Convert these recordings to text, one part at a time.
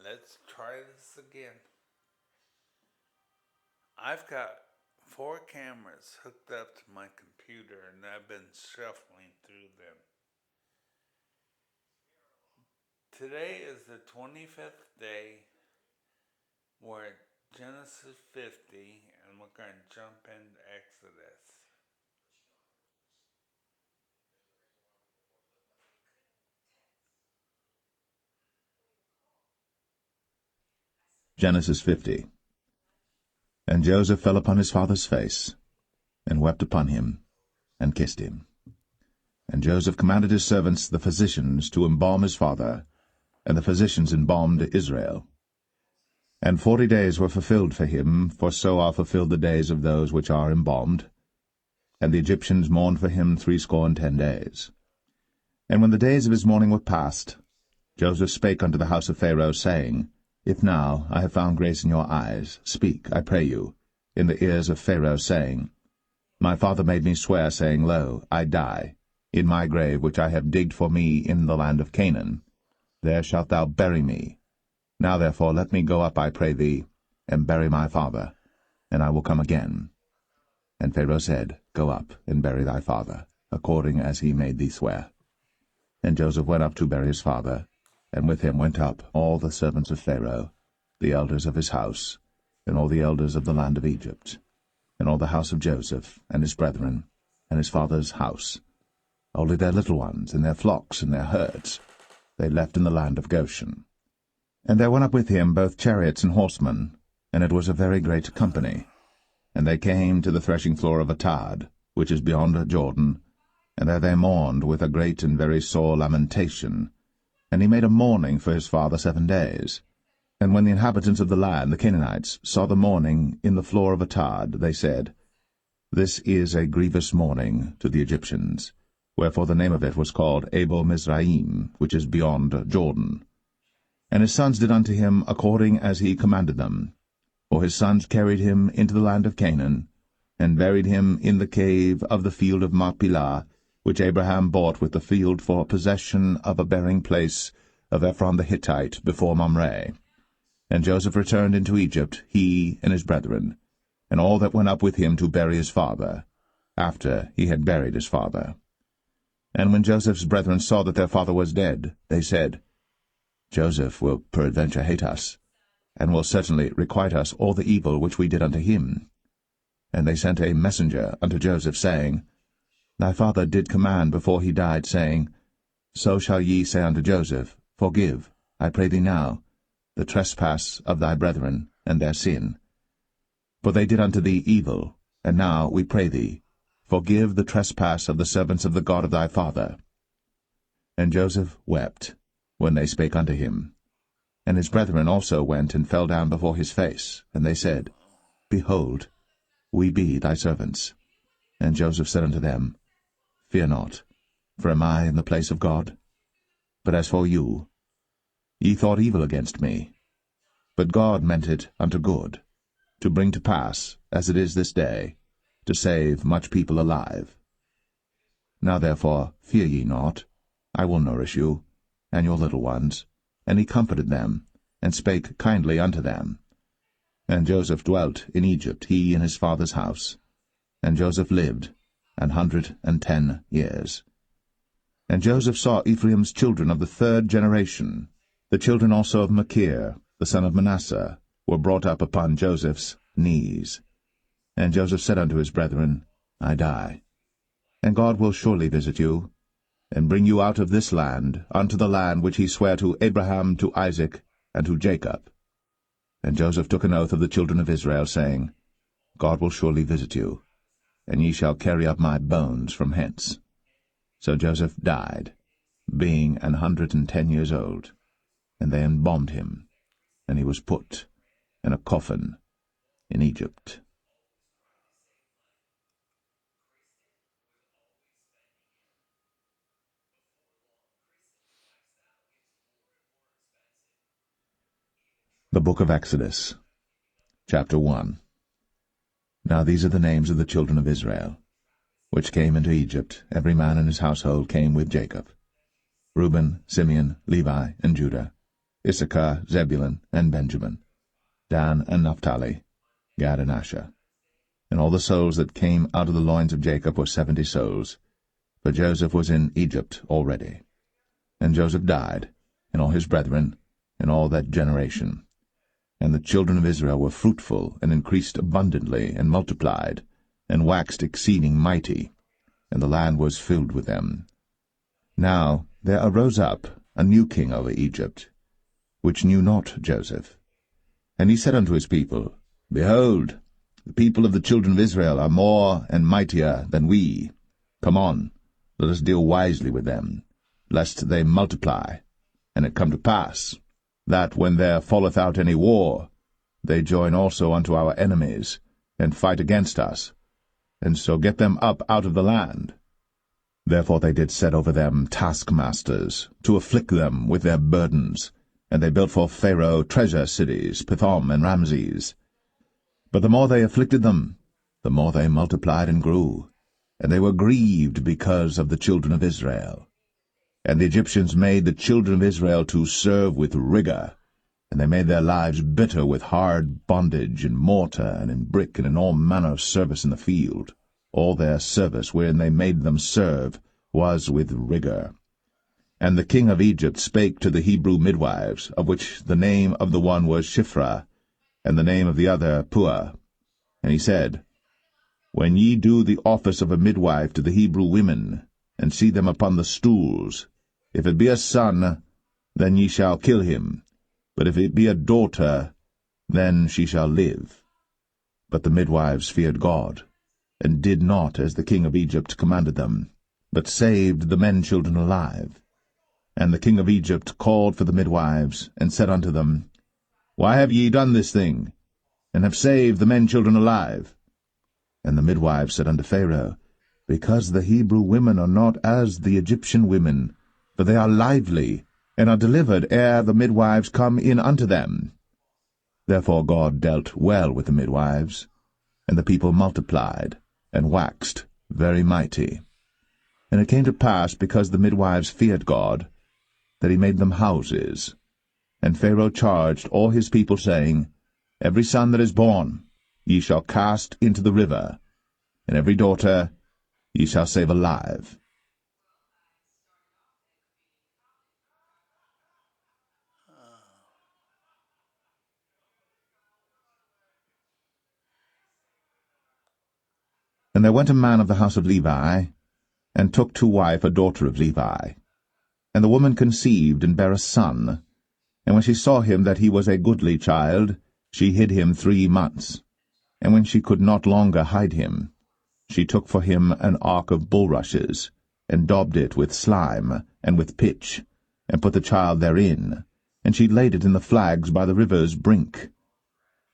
Let's try this again. I've got 4 cameras hooked up to my computer and I've been shuffling through them. Today is the 25th day. We're at Genesis 50 and we're going to jump into Exodus. Genesis 50. And Joseph fell upon his father's face, and wept upon him, and kissed him. And Joseph commanded his servants, the physicians, to embalm his father, and the physicians embalmed Israel. And 40 days were fulfilled for him, for so are fulfilled the days of those which are embalmed. And the Egyptians mourned for him 60 days. And when the days of his mourning were past, Joseph spake unto the house of Pharaoh, saying, If now I have found grace in your eyes, speak, I pray you, in the ears of Pharaoh, saying, My father made me swear, saying, Lo, I die. In my grave which I have digged for me in the land of Canaan, there shalt thou bury me. Now therefore let me go up, I pray thee, and bury my father, and I will come again. And Pharaoh said, Go up, and bury thy father, according as he made thee swear. And Joseph went up to bury his father, and with him went up all the servants of Pharaoh, the elders of his house, and all the elders of the land of Egypt, and all the house of Joseph, and his brethren, and his father's house. Only their little ones, and their flocks, and their herds, they left in the land of Goshen. And there went up with him both chariots and horsemen, and it was a very great company. And they came to the threshing floor of Atad, which is beyond Jordan, and there they mourned with a great and very sore lamentation. And he made a mourning for his father 7 days. And when the inhabitants of the land, the Canaanites, saw the mourning in the floor of Atad, they said, This is a grievous mourning to the Egyptians. Wherefore the name of it was called Abel Mizraim, which is beyond Jordan. And his sons did unto him according as he commanded them. For his sons carried him into the land of Canaan, and buried him in the cave of the field of Machpelah, which Abraham bought with the field for possession of a burying-place of Ephron the Hittite before Mamre. And Joseph returned into Egypt, he and his brethren, and all that went up with him to bury his father, after he had buried his father. And when Joseph's brethren saw that their father was dead, they said, Joseph will peradventure hate us, and will certainly requite us all the evil which we did unto him. And they sent a messenger unto Joseph, saying, Thy father did command before he died, saying, So shall ye say unto Joseph, Forgive, I pray thee now, the trespass of thy brethren, and their sin. For they did unto thee evil, and now we pray thee, forgive the trespass of the servants of the God of thy father. And Joseph wept when they spake unto him. And his brethren also went and fell down before his face, and they said, Behold, we be thy servants. And Joseph said unto them, Fear not, for am I in the place of God? But as for you, ye thought evil against me, but God meant it unto good, to bring to pass, as it is this day, to save much people alive. Now therefore fear ye not, I will nourish you, and your little ones. And he comforted them, and spake kindly unto them. And Joseph dwelt in Egypt, he and his father's house. And Joseph lived 110 years. And Joseph saw Ephraim's children of the 3rd generation. The children also of Machir, the son of Manasseh, were brought up upon Joseph's knees. And Joseph said unto his brethren, I die. And God will surely visit you, and bring you out of this land unto the land which he sware to Abraham, to Isaac, and to Jacob. And Joseph took an oath of the children of Israel, saying, God will surely visit you, and ye shall carry up my bones from hence. So Joseph died, being 110 years old, and they embalmed him, and he was put in a coffin in Egypt. The Book of Exodus, Chapter 1. Now these are the names of the children of Israel, which came into Egypt. Every man in his household came with Jacob: Reuben, Simeon, Levi, and Judah, Issachar, Zebulun, and Benjamin, Dan and Naphtali, Gad and Asher. And all the souls that came out of the loins of Jacob were 70 souls, for Joseph was in Egypt already. And Joseph died, and all his brethren, and all that generation. And the children of Israel were fruitful, and increased abundantly, and multiplied, and waxed exceeding mighty, and the land was filled with them. Now there arose up a new king over Egypt, which knew not Joseph. And he said unto his people, Behold, the people of the children of Israel are more and mightier than we. Come on, let us deal wisely with them, lest they multiply. And it come to pass, that when there falleth out any war, they join also unto our enemies, and fight against us, and so get them up out of the land. Therefore they did set over them taskmasters, to afflict them with their burdens, and they built for Pharaoh treasure cities, Pithom and Ramses. But the more they afflicted them, the more they multiplied and grew, and they were grieved because of the children of Israel. And the Egyptians made the children of Israel to serve with rigor, and they made their lives bitter with hard bondage in mortar and in brick and in all manner of service in the field. All their service wherein they made them serve was with rigor. And the king of Egypt spake to the Hebrew midwives, of which the name of the one was Shiphrah, and the name of the other Puah. And he said, When ye do the office of a midwife to the Hebrew women, and see them upon the stools, if it be a son, then ye shall kill him, but if it be a daughter, then she shall live. But the midwives feared God, and did not as the king of Egypt commanded them, but saved the men-children alive. And the king of Egypt called for the midwives, and said unto them, Why have ye done this thing, and have saved the men-children alive? And the midwives said unto Pharaoh, Because the Hebrew women are not as the Egyptian women, for they are lively, and are delivered ere the midwives come in unto them. Therefore God dealt well with the midwives, and the people multiplied, and waxed very mighty. And it came to pass, because the midwives feared God, that he made them houses. And Pharaoh charged all his people, saying, Every son that is born ye shall cast into the river, and every daughter ye shall save alive. And there went a man of the house of Levi, and took to wife a daughter of Levi. And the woman conceived, and bare a son. And when she saw him that he was a goodly child, she hid him 3 months. And when she could not longer hide him, she took for him an ark of bulrushes, and daubed it with slime, and with pitch, and put the child therein, and she laid it in the flags by the river's brink.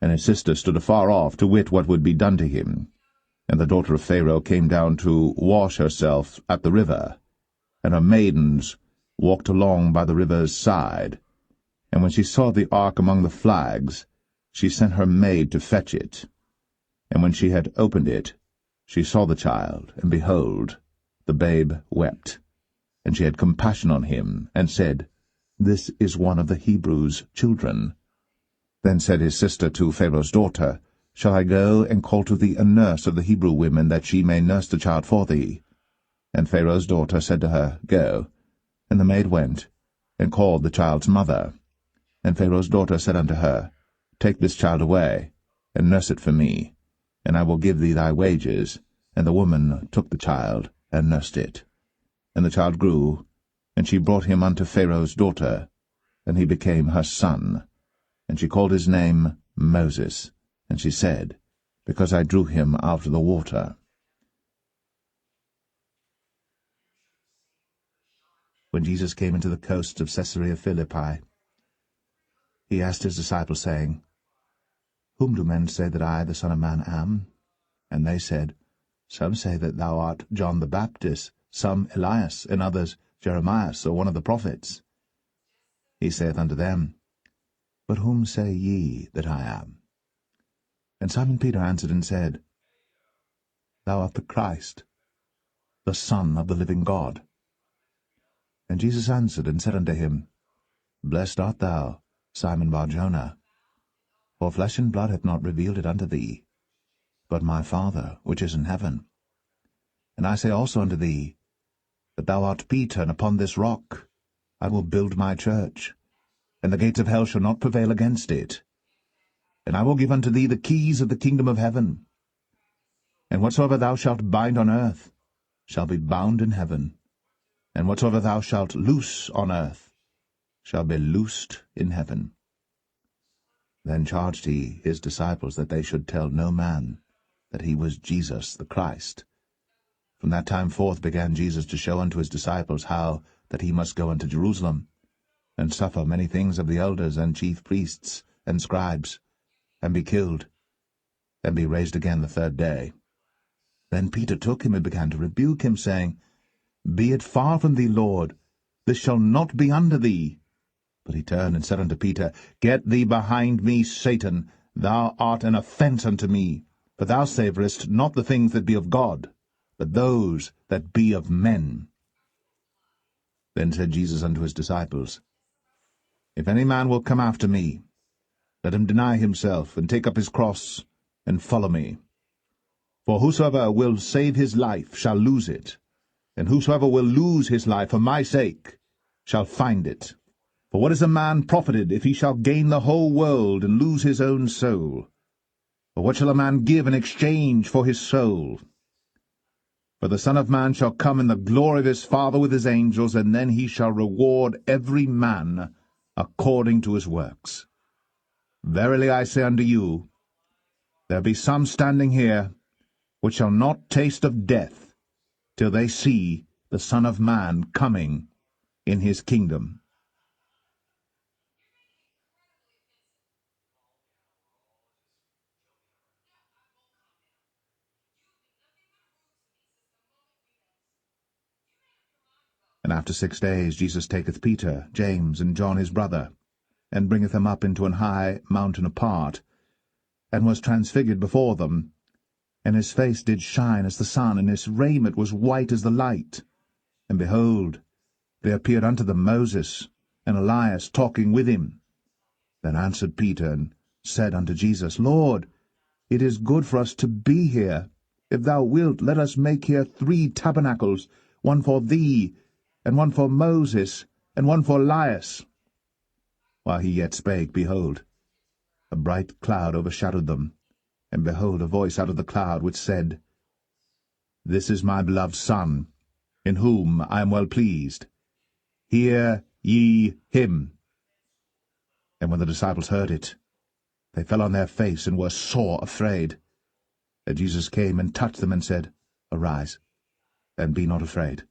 And his sister stood afar off to wit what would be done to him. And the daughter of Pharaoh came down to wash herself at the river, and her maidens walked along by the river's side. And when she saw the ark among the flags, she sent her maid to fetch it. And when she had opened it, she saw the child, and behold, the babe wept. And she had compassion on him, and said, This is one of the Hebrews' children. Then said his sister to Pharaoh's daughter, Shall I go and call to thee a nurse of the Hebrew women, that she may nurse the child for thee? And Pharaoh's daughter said to her, Go. And the maid went, and called the child's mother. And Pharaoh's daughter said unto her, Take this child away, and nurse it for me, and I will give thee thy wages. And the woman took the child, and nursed it. And the child grew, and she brought him unto Pharaoh's daughter, and he became her son. And she called his name Moses. And she said, Because I drew him out of the water. When Jesus came into the coasts of Caesarea Philippi, he asked his disciples, saying, Whom do men say that I, the Son of Man, am? And they said, Some say that thou art John the Baptist, some Elias, and others Jeremias, or one of the prophets. He saith unto them, But whom say ye that I am? And Simon Peter answered and said, Thou art the Christ, the Son of the living God. And Jesus answered and said unto him, Blessed art thou, Simon Bar-Jonah, for flesh and blood hath not revealed it unto thee, but my Father which is in heaven. And I say also unto thee, that thou art Peter, and upon this rock I will build my church, and the gates of hell shall not prevail against it. And I will give unto thee the keys of the kingdom of heaven. And whatsoever thou shalt bind on earth shall be bound in heaven, and whatsoever thou shalt loose on earth shall be loosed in heaven. Then charged he his disciples that they should tell no man that he was Jesus the Christ. From that time forth began Jesus to show unto his disciples how that he must go unto Jerusalem, and suffer many things of the elders and chief priests and scribes, and be killed, and be raised again the third day. Then Peter took him and began to rebuke him, saying, Be it far from thee, Lord, this shall not be unto thee. But he turned and said unto Peter, Get thee behind me, Satan, thou art an offence unto me, for thou savourest not the things that be of God, but those that be of men. Then said Jesus unto his disciples, If any man will come after me, let him deny himself, and take up his cross, and follow me. For whosoever will save his life shall lose it, and whosoever will lose his life for my sake shall find it. For what is a man profited if he shall gain the whole world, and lose his own soul? Or what shall a man give in exchange for his soul? For the Son of Man shall come in the glory of his Father with his angels, and then he shall reward every man according to his works. Verily I say unto you, there be some standing here which shall not taste of death till they see the Son of Man coming in his kingdom. And after 6 days Jesus taketh Peter, James, and John his brother, and bringeth them up into an high mountain apart, and was transfigured before them. And his face did shine as the sun, and his raiment was white as the light. And behold, there appeared unto them Moses and Elias talking with him. Then answered Peter, and said unto Jesus, Lord, it is good for us to be here. If thou wilt, let us make here 3 tabernacles, one for thee, and one for Moses, and one for Elias. While he yet spake, behold, a bright cloud overshadowed them, and behold, a voice out of the cloud which said, This is my beloved Son, in whom I am well pleased. Hear ye him. And when the disciples heard it, they fell on their face, and were sore afraid. And Jesus came and touched them, and said, Arise, and be not afraid.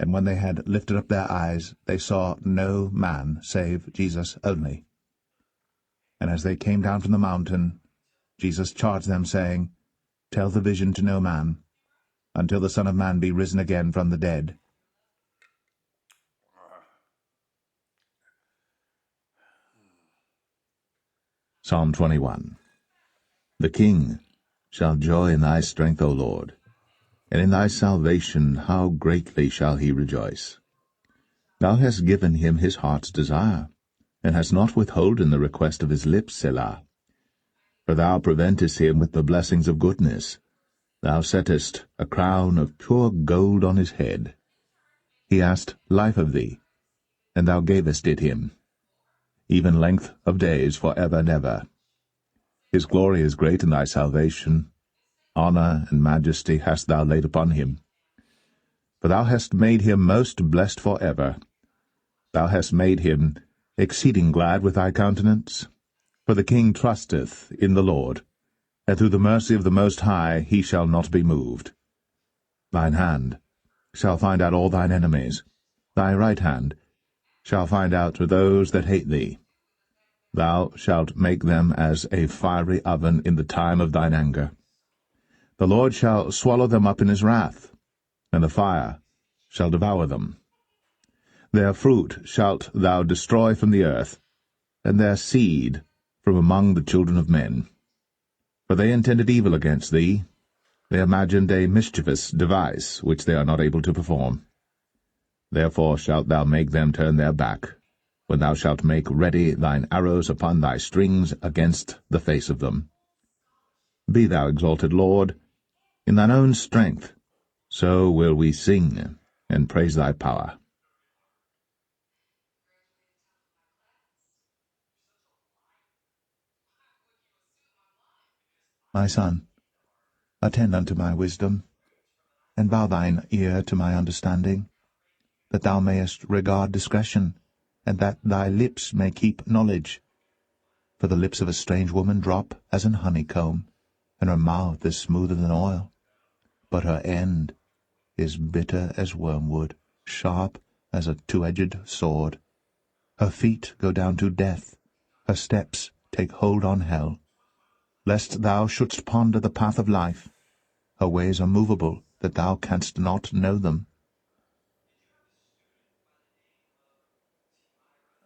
And when they had lifted up their eyes, they saw no man save Jesus only. And as they came down from the mountain, Jesus charged them, saying, Tell the vision to no man, until the Son of Man be risen again from the dead. Psalm 21. The king shall joy in thy strength, O Lord, and in thy salvation how greatly shall he rejoice. Thou hast given him his heart's desire, and hast not withholden the request of his lips, Selah. For thou preventest him with the blessings of goodness. Thou settest a crown of pure gold on his head. He asked life of thee, and thou gavest it him, even length of days for ever and ever. His glory is great in thy salvation. Honour and majesty hast thou laid upon him. For thou hast made him most blessed for ever. Thou hast made him exceeding glad with thy countenance. For the king trusteth in the Lord, and through the mercy of the Most High he shall not be moved. Thine hand shall find out all thine enemies. Thy right hand shall find out those that hate thee. Thou shalt make them as a fiery oven in the time of thine anger. The Lord shall swallow them up in his wrath, and the fire shall devour them. Their fruit shalt thou destroy from the earth, and their seed from among the children of men. For they intended evil against thee. They imagined a mischievous device, which they are not able to perform. Therefore shalt thou make them turn their back, when thou shalt make ready thine arrows upon thy strings against the face of them. Be thou exalted, Lord, in thine own strength, so will we sing and praise thy power. My son, attend unto my wisdom, and bow thine ear to my understanding, that thou mayest regard discretion, and that thy lips may keep knowledge. For the lips of a strange woman drop as an honeycomb, and her mouth is smoother than oil. But her end is bitter as wormwood, sharp as a two-edged sword. Her feet go down to death, her steps take hold on hell. Lest thou shouldst ponder the path of life, her ways are movable, that thou canst not know them.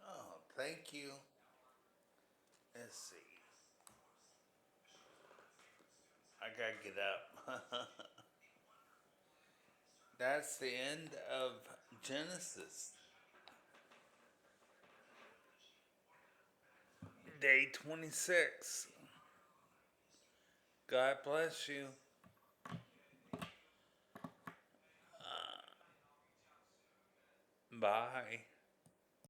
Oh, thank you. Let's see. I gotta get up. That's the end of Genesis. Day 26. God bless you. Bye.